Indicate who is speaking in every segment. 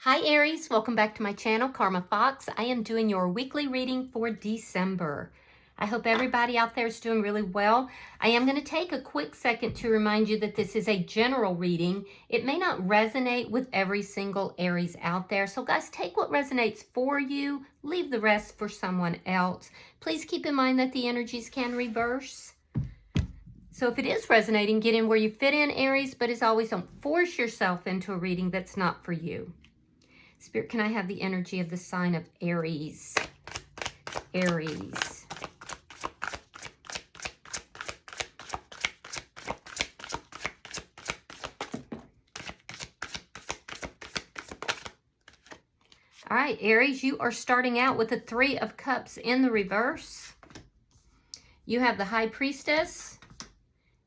Speaker 1: Hi Aries, welcome back to my channel, Karma Fox. I am doing your weekly reading for December. I hope everybody out there is doing really well. I am going to take a quick second to remind you that this is a general reading. It may not resonate with every single Aries out there. So guys, take what resonates for you, leave the rest for someone else. Please keep in mind that the energies can reverse. So if it is resonating, get in where you fit in, Aries, but as always, don't force yourself into a reading that's not for you. Spirit, can I have the energy of the sign of Aries? Aries. All right, Aries, you are starting out with the Three of Cups in the reverse. You have the High Priestess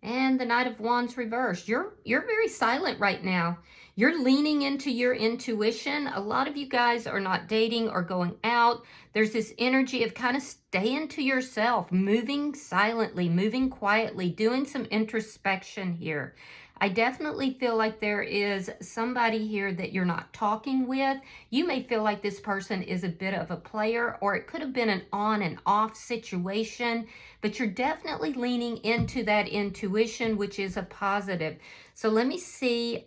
Speaker 1: and the Knight of Wands reversed. You're very silent right now. You're leaning into your intuition. A lot of you guys are not dating or going out. There's this energy of kind of staying to yourself, moving silently, moving quietly, doing some introspection here. I definitely feel like there is somebody here that you're not talking with. You may feel like this person is a bit of a player, or it could have been an on and off situation, but you're definitely leaning into that intuition, which is a positive. So let me see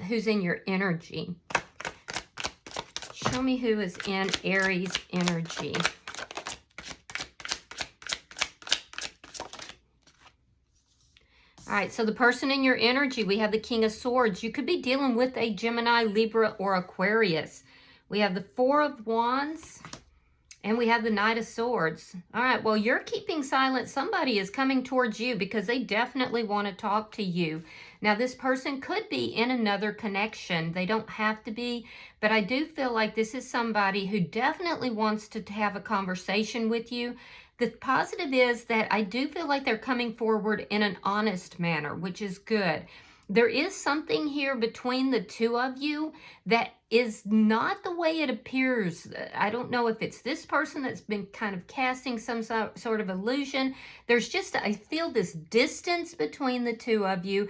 Speaker 1: who's in your energy. Show me who is in Aries energy. All right, so the person in your energy, we have the King of Swords. You could be dealing with a Gemini, Libra, or Aquarius. We have the Four of Wands, and we have the Knight of Swords. All right, well, you're keeping silent. Somebody is coming towards you because they definitely want to talk to you. Now, this person could be in another connection. They don't have to be, but I do feel like this is somebody who definitely wants to have a conversation with you. The positive is that I do feel like they're coming forward in an honest manner, which is good. There is something here between the two of you that is not the way it appears. I don't know if it's this person that's been kind of casting some sort of illusion. There's just, I feel this distance between the two of you.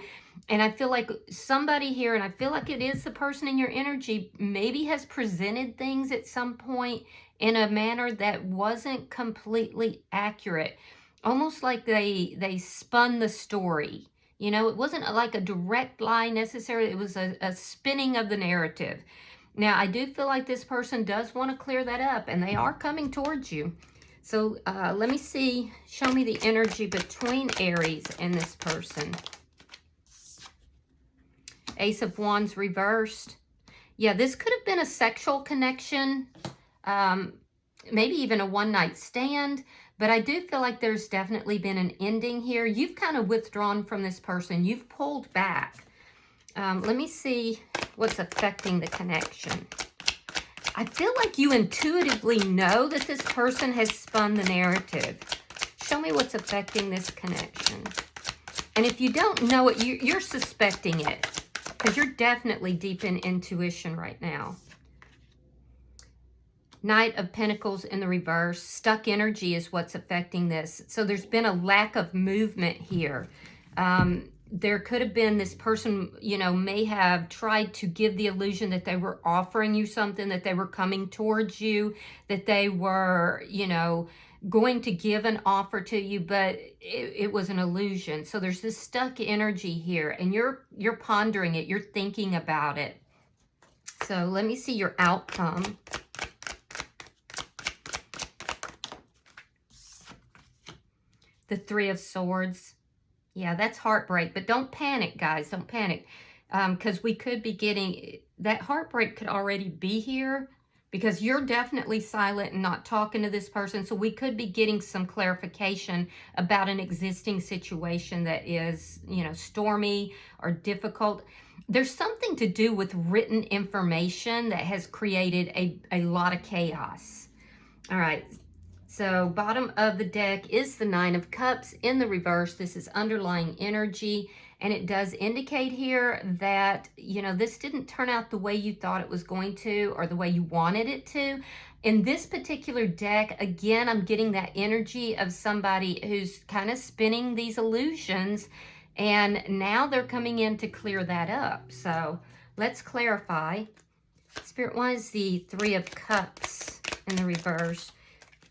Speaker 1: And I feel like somebody here, and I feel like it is the person in your energy, maybe has presented things at some point in a manner that wasn't completely accurate. Almost like they spun the story. You know, it wasn't like a direct lie necessarily. It was a spinning of the narrative. Now, I do feel like this person does want to clear that up, and they are coming towards you. So let me see. Show me the energy between Aries and this person. Ace of Wands reversed. Yeah, this could have been a sexual connection, maybe even a one-night stand. But I do feel like there's definitely been an ending here. You've kind of withdrawn from this person. You've pulled back. Let me see what's affecting the connection. I feel like you intuitively know that this person has spun the narrative. Show me what's affecting this connection. And if you don't know it, you're suspecting it, because you're definitely deep in intuition right now. Knight of Pentacles in the reverse. Stuck energy is what's affecting this. So there's been a lack of movement here. There could have been this person, you know, may have tried to give the illusion that they were offering you something, that they were coming towards you, that they were, you know, going to give an offer to you, but it was an illusion. So there's this stuck energy here, and you're pondering it. You're thinking about it. So let me see your outcome. The Three of Swords. Yeah, that's heartbreak. But don't panic, guys. Don't panic. Because we could be getting... That heartbreak could already be here. Because you're definitely silent and not talking to this person. So we could be getting some clarification about an existing situation that is, you know, stormy or difficult. There's something to do with written information that has created a lot of chaos. All right. So bottom of the deck is the Nine of Cups in the reverse. This is underlying energy, and it does indicate here that, you know, this didn't turn out the way you thought it was going to, or the way you wanted it to. In this particular deck, again, I'm getting that energy of somebody who's kind of spinning these illusions, and now they're coming in to clear that up. So let's clarify. Spirit, why is the Three of Cups in the reverse?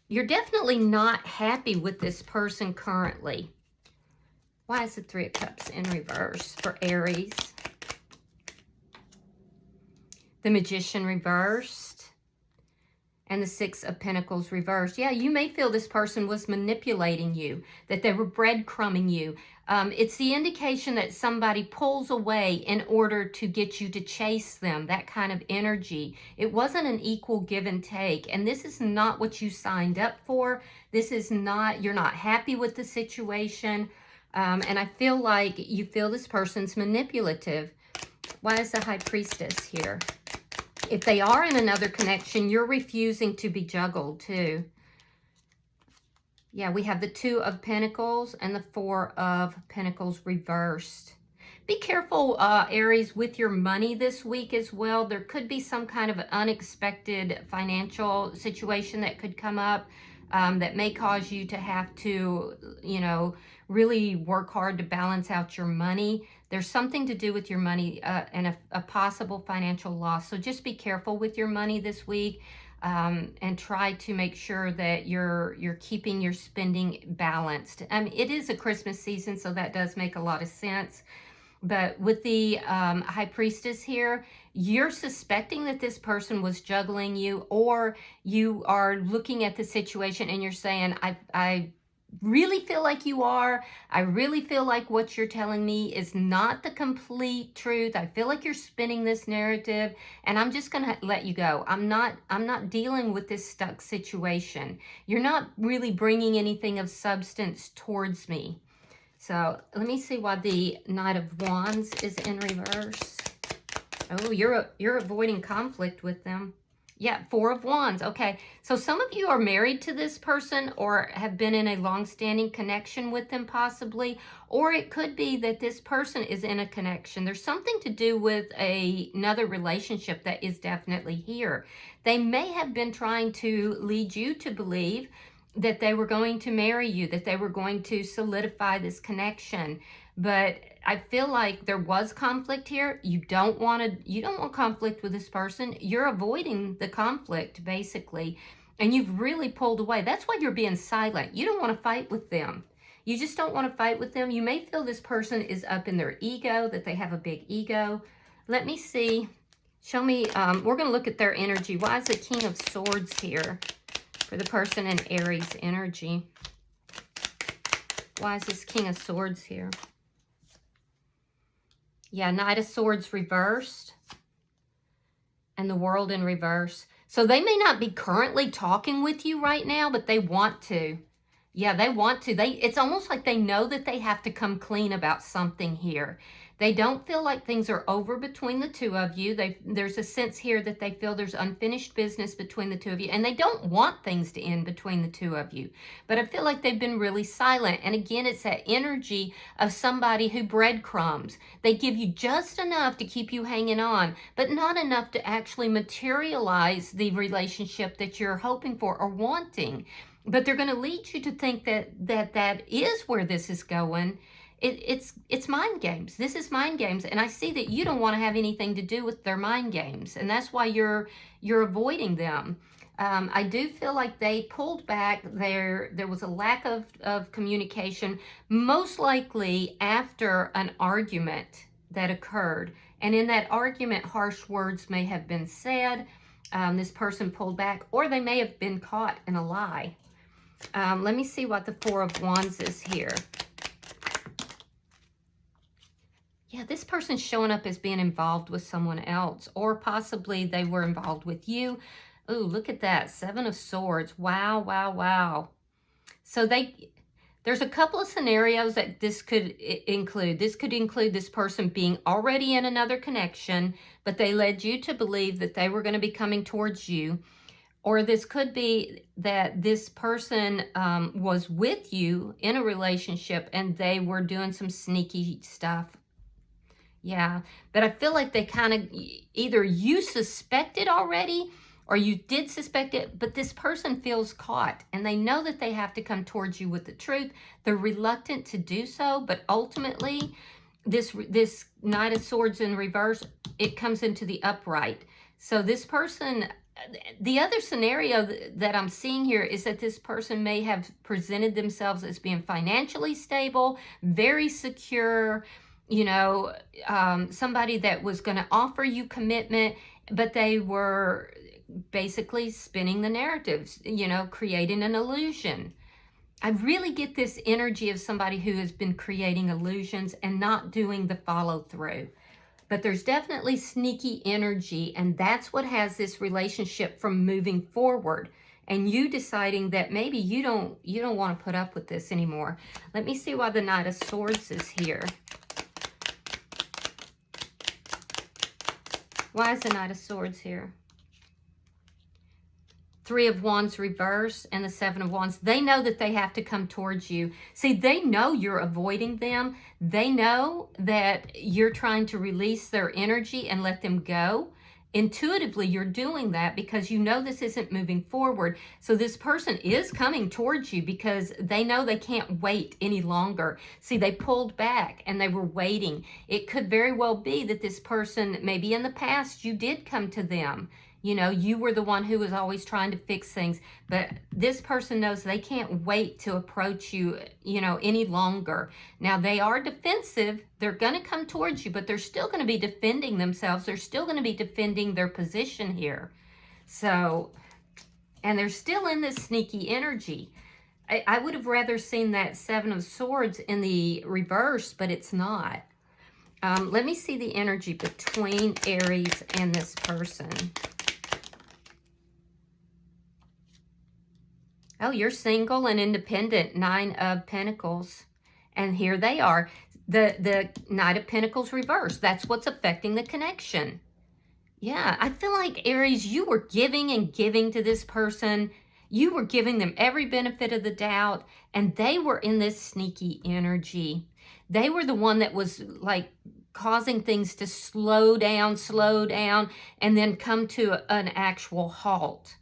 Speaker 1: You're definitely not happy with this person currently. Why is the Three of Cups in reverse for Aries? The Magician reversed. And the Six of Pentacles reversed. Yeah, you may feel this person was manipulating you, that they were breadcrumbing you. It's the indication that somebody pulls away in order to get you to chase them, that kind of energy. It wasn't an equal give and take, and this is not what you signed up for. This is not, you're not happy with the situation, and I feel like you feel this person's manipulative. Why is the High Priestess here? If they are in another connection, you're refusing to be juggled too. Yeah, we have the Two of Pentacles and the Four of Pentacles reversed. Be careful, Aries, with your money this week as well. There could be some kind of unexpected financial situation that could come up that may cause you to have to, you know, really work hard to balance out your money. There's something to do with your money and a possible financial loss. So just be careful with your money this week and try to make sure that you're keeping your spending balanced. It is a Christmas season, so that does make a lot of sense. But with the High Priestess here, you're suspecting that this person was juggling you, or you are looking at the situation and you're saying, I really feel like you are. I really feel like what you're telling me is not the complete truth. I feel like you're spinning this narrative, and I'm just going to let you go. I'm not dealing with this stuck situation. You're not really bringing anything of substance towards me. So let me see why the Knight of Wands is in reverse. Oh, you're avoiding conflict with them. Yeah, Four of Wands. Okay, so some of you are married to this person or have been in a long-standing connection with them possibly, or it could be that this person is in a connection. There's something to do with another relationship that is definitely here. They may have been trying to lead you to believe that they were going to marry you, that they were going to solidify this connection. But I feel like there was conflict here. You don't want conflict with this person. You're avoiding the conflict, basically. And you've really pulled away. That's why you're being silent. You don't want to fight with them. You just don't want to fight with them. You may feel this person is up in their ego, that they have a big ego. Let me see. Show me. We're going to look at their energy. Why is the King of Swords here for the person in Aries energy? Why is this King of Swords here? Yeah, Knight of Swords reversed and the World in reverse. So they may not be currently talking with you right now, but they want to. Yeah, they want to. It's almost like they know that they have to come clean about something here. They don't feel like things are over between the two of you. There's a sense here that they feel there's unfinished business between the two of you, and they don't want things to end between the two of you. But I feel like they've been really silent. And again, it's that energy of somebody who breadcrumbs. They give you just enough to keep you hanging on, but not enough to actually materialize the relationship that you're hoping for or wanting. But they're going to lead you to think that is where this is going. It's mind games. This is mind games, and I see that you don't want to have anything to do with their mind games, and that's why you're avoiding them. I do feel like they pulled back. There was a lack of communication, most likely after an argument that occurred, and in that argument, harsh words may have been said. This person pulled back, or they may have been caught in a lie. Let me see what the Four of Wands is here. Yeah, this person's showing up as being involved with someone else, or possibly they were involved with you. Oh, look at that. Seven of Swords. Wow, wow, wow. So there's a couple of scenarios that this could include. This could include this person being already in another connection, but they led you to believe that they were going to be coming towards you. Or this could be that this person was with you in a relationship and they were doing some sneaky stuff. Yeah, but I feel like they kind of, either you suspected already or you did suspect it, but this person feels caught and they know that they have to come towards you with the truth. They're reluctant to do so, but ultimately this Knight of Swords in reverse, it comes into the upright. So this person, the other scenario that I'm seeing here is that this person may have presented themselves as being financially stable, very secure, you know, somebody that was going to offer you commitment, but they were basically spinning the narratives, you know, creating an illusion. I really get this energy of somebody who has been creating illusions and not doing the follow through. But there's definitely sneaky energy, and that's what has this relationship from moving forward. And you deciding that maybe you don't want to put up with this anymore. Let me see why the Knight of Swords is here. Why is the Knight of Swords here? Three of Wands reverse and the Seven of Wands. They know that they have to come towards you. See, they know you're avoiding them. They know that you're trying to release their energy and let them go. Intuitively, you're doing that because you know this isn't moving forward. So this person is coming towards you because they know they can't wait any longer. See, they pulled back and they were waiting. It could very well be that this person, maybe in the past, you did come to them. You know, you were the one who was always trying to fix things, but this person knows they can't wait to approach you, you know, any longer. Now, they are defensive. They're going to come towards you, but they're still going to be defending themselves. They're still going to be defending their position here. So, and they're still in this sneaky energy. I would have rather seen that Seven of Swords in the reverse, but it's not. Let me see the energy between Aries and this person. Oh, you're single and independent. Nine of Pentacles. And here they are. The Knight of Pentacles reversed. That's what's affecting the connection. Yeah, I feel like, Aries, you were giving and giving to this person. You were giving them every benefit of the doubt. And they were in this sneaky energy. They were the one that was like causing things to slow down, and then come to an actual halt.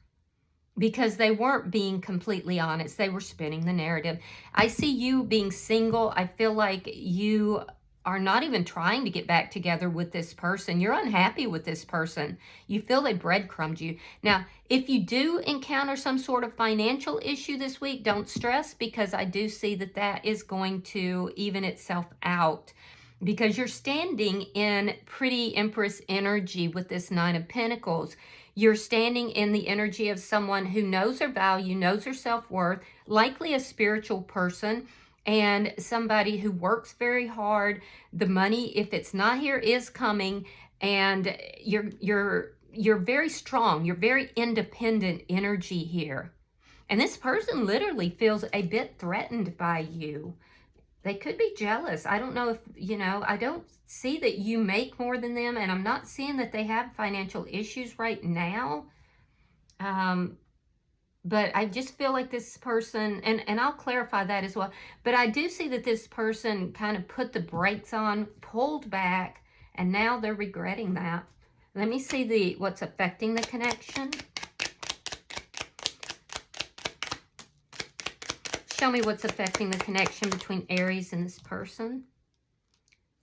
Speaker 1: Because they weren't being completely honest. They were spinning the narrative. I see you being single. I feel like you are not even trying to get back together with this person. You're unhappy with this person. You feel they breadcrumbed you. Now, if you do encounter some sort of financial issue this week, don't stress, because I do see that that is going to even itself out. Because you're standing in pretty Empress energy with this Nine of Pentacles. You're standing in the energy of someone who knows their value, knows their self-worth, likely a spiritual person, and somebody who works very hard. The money, if it's not here, is coming, and you're very strong. You're very independent energy here. And this person literally feels a bit threatened by you. They could be jealous. I don't know if, you know, I don't see that you make more than them, and I'm not seeing that they have financial issues right now. But I just feel like this person, and I'll clarify that as well, but I do see that this person kind of put the brakes on, pulled back, and now they're regretting that. Let me see what's affecting the connection. Show me what's affecting the connection between Aries and this person.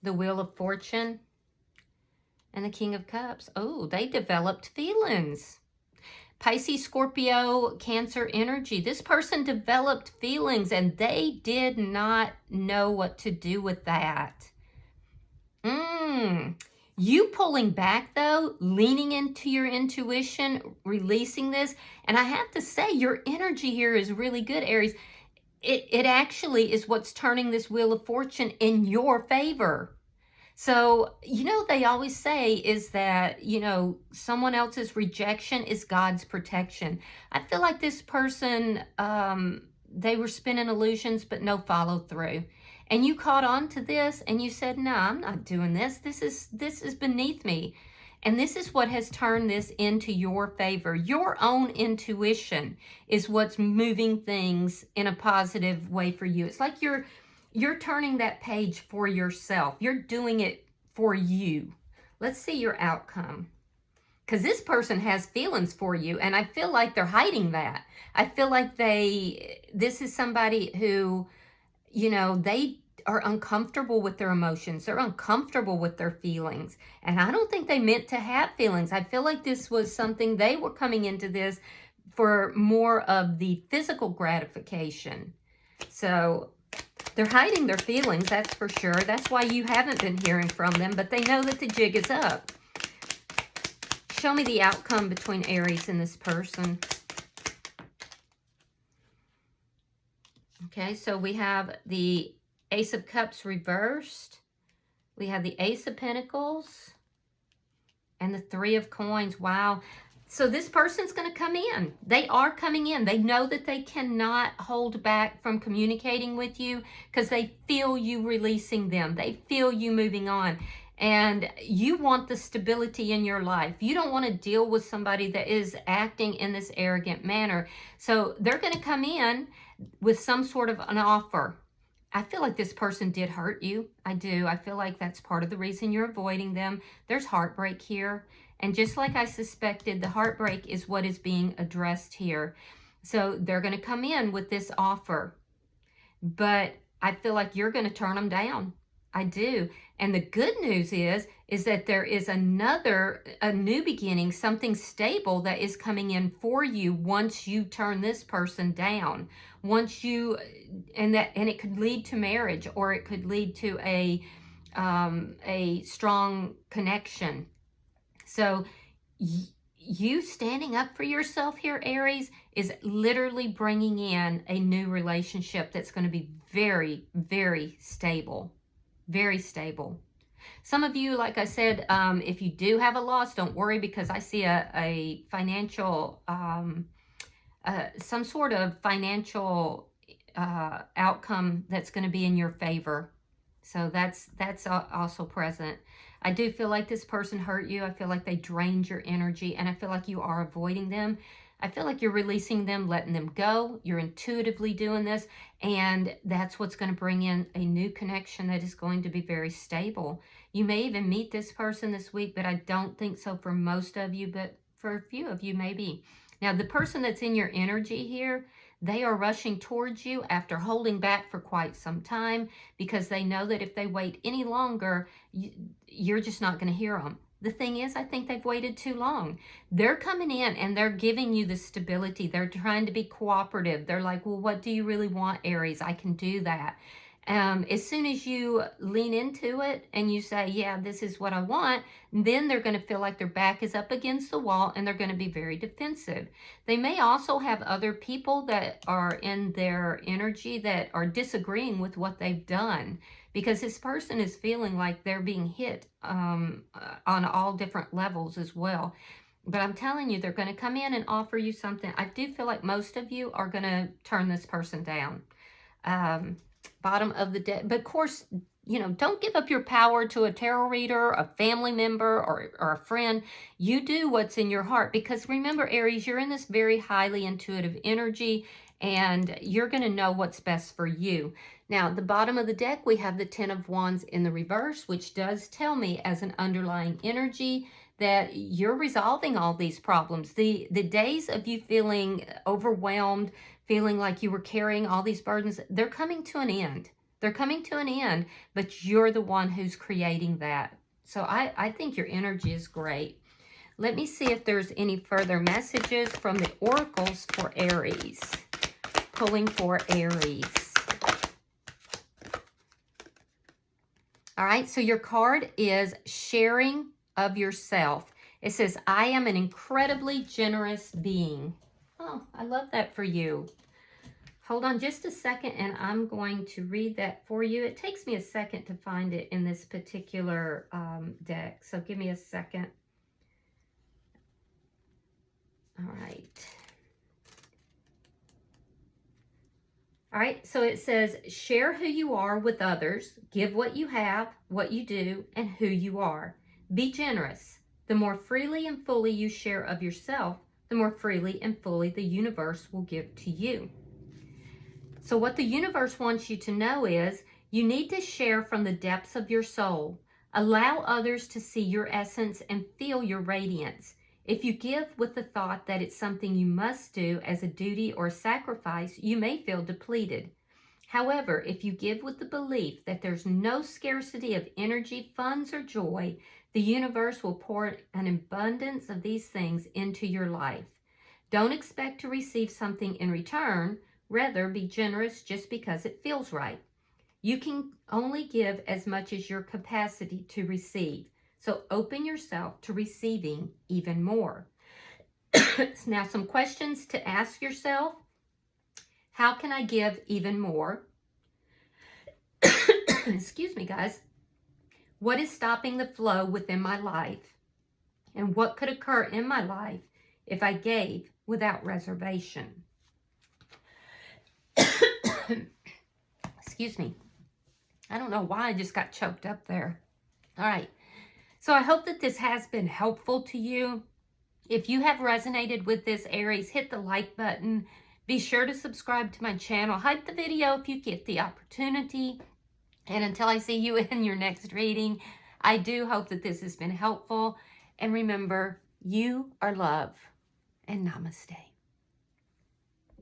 Speaker 1: The Wheel of Fortune and the King of Cups. Oh, they developed feelings. Pisces, Scorpio, Cancer energy. This person developed feelings and they did not know what to do with that. You pulling back though, leaning into your intuition, releasing this. And I have to say, your energy here is really good, Aries. It actually is what's turning this Wheel of Fortune in your favor. So, you know, they always say is that, you know, someone else's rejection is God's protection. I feel like this person, they were spinning illusions, but no follow through. And you caught on to this and you said, no, I'm not doing this. This is beneath me. And this is what has turned this into your favor. Your own intuition is what's moving things in a positive way for you. It's like you're turning that page for yourself. You're doing it for you. Let's see your outcome. Because this person has feelings for you, and I feel like they're hiding that. I feel like this is somebody who, you know, they are uncomfortable with their emotions. They're uncomfortable with their feelings. And I don't think they meant to have feelings. I feel like this was something they were coming into this for more of the physical gratification. So they're hiding their feelings, that's for sure. That's why you haven't been hearing from them, but they know that the jig is up. Show me the outcome between Aries and this person. Okay, so we have the Ace of Cups reversed. We have the Ace of Pentacles and the Three of Coins. Wow. So this person's going to come in. They are coming in. They know that they cannot hold back from communicating with you because they feel you releasing them. They feel you moving on. And you want the stability in your life. You don't want to deal with somebody that is acting in this arrogant manner. So they're going to come in with some sort of an offer. I feel like this person did hurt you. I do. I feel like that's part of the reason you're avoiding them. There's heartbreak here. And just like I suspected, the heartbreak is what is being addressed here. So they're going to come in with this offer. But I feel like you're going to turn them down. I do. And the good news is that there is a new beginning, something stable that is coming in for you once you turn this person down. Once you, and it could lead to marriage, or it could lead to a strong connection. So you standing up for yourself here, Aries, is literally bringing in a new relationship that's going to be very, very stable. Very stable. Some of you, like I said, if you do have a loss, don't worry, because I see a financial, some sort of financial outcome that's going to be in your favor. So that's also present. I do feel like this person hurt you. I feel like they drained your energy, and I feel like you are avoiding them. I feel like you're releasing them, letting them go. You're intuitively doing this, and that's what's going to bring in a new connection that is going to be very stable. You may even meet this person this week, but I don't think so for most of you, but for a few of you, maybe. Now, the person that's in your energy here, they are rushing towards you after holding back for quite some time because they know that if they wait any longer, you're just not going to hear them. The thing is, I think they've waited too long. They're coming in and they're giving you the stability. They're trying to be cooperative. They're like, well, what do you really want, Aries? I can do that. As soon as you lean into it and you say, yeah, this is what I want, then they're going to feel like their back is up against the wall and they're going to be very defensive. They may also have other people that are in their energy that are disagreeing with what they've done, because this person is feeling like they're being hit on all different levels as well. But I'm telling you, they're going to come in and offer you something. I do feel like most of you are going to turn this person down. Bottom of the deck. But of course, you know, don't give up your power to a tarot reader, a family member, or a friend. You do what's in your heart, because remember, Aries, you're in this very highly intuitive energy, and you're going to know what's best for you. Now, at the bottom of the deck, we have the Ten of Wands in the reverse, which does tell me as an underlying energy that you're resolving all these problems. The days of you feeling overwhelmed, feeling like you were carrying all these burdens, they're coming to an end. They're coming to an end, but you're the one who's creating that. So I think your energy is great. Let me see if there's any further messages from the oracles for Aries. Pulling for Aries. All right, so your card is sharing of yourself. It says, I am an incredibly generous being. Oh, I love that for you. Hold on just a second, and I'm going to read that for you. It takes me a second to find it in this particular deck, so give me a second. All right. All right, so it says, share who you are with others, give what you have, what you do, and who you are. Be generous. The more freely and fully you share of yourself, the more freely and fully the universe will give to you. So what the universe wants you to know is you need to share from the depths of your soul. Allow others to see your essence and feel your radiance. If you give with the thought that it's something you must do as a duty or sacrifice, you may feel depleted. However, if you give with the belief that there's no scarcity of energy, funds, or joy, the universe will pour an abundance of these things into your life. Don't expect to receive something in return. Rather, be generous just because it feels right. You can only give as much as your capacity to receive. So open yourself to receiving even more. Now, some questions to ask yourself. How can I give even more? Excuse me, guys. What is stopping the flow within my life? And what could occur in my life if I gave without reservation? Excuse me. I don't know why I just got choked up there. All right. So I hope that this has been helpful to you. If you have resonated with this, Aries, hit the like button. Be sure to subscribe to my channel. Hype the video if you get the opportunity. And until I see you in your next reading, I do hope that this has been helpful. And remember, you are love. And namaste.